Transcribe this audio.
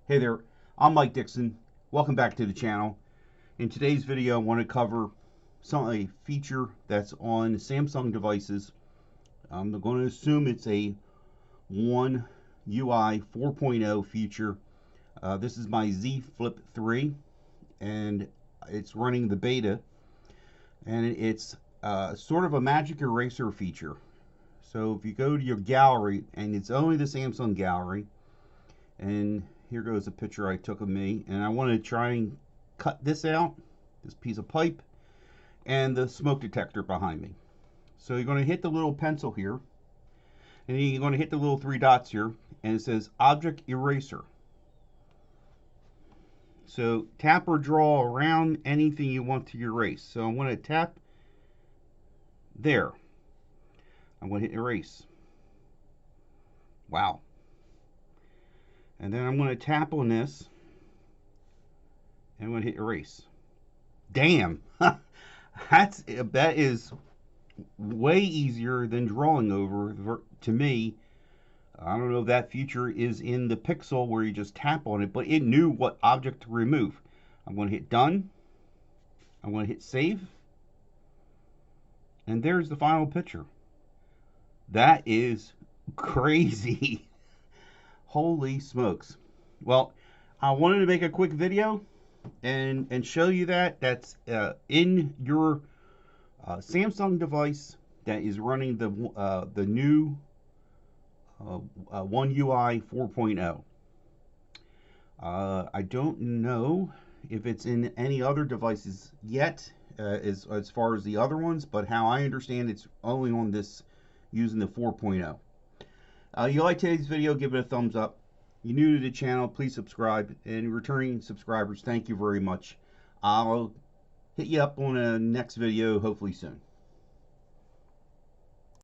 Hey there, I'm Mike Dixon. Welcome back to the channel. In today's video, I want to cover a feature that's on Samsung devices. I'm going to assume it's a One UI 4.0 feature. This is my Z Flip 3, and it's running the beta, and it's sort of a magic eraser feature. So if you go to your gallery, and it's only the Samsung gallery, and here goes a picture I took of me, and I want to try and cut this out, this piece of pipe, and the smoke detector behind me. So you're going to hit the little pencil here, and then you're going to hit the little three dots here, and it says Object Eraser. So tap or draw around anything you want to erase. So I'm going to tap there. I'm going to hit Erase. Wow. And then I'm going to tap on this, and I'm going to hit Erase. Damn, that is way easier than drawing over to me. I don't know if that feature is in the Pixel where you just tap on it, but it knew what object to remove. I'm going to hit Done. I'm going to hit Save. And there's the final picture. That is crazy. Holy smokes. Well, I wanted to make a quick video and show you that's in your Samsung device that is running the new One UI 4.0. I don't know if it's in any other devices yet as far as the other ones, but how I understand it's only on this using the 4.0. You like today's video, give it a thumbs up. You're new to the channel, please subscribe. And returning subscribers, thank you very much. I'll hit you up on a next video hopefully soon.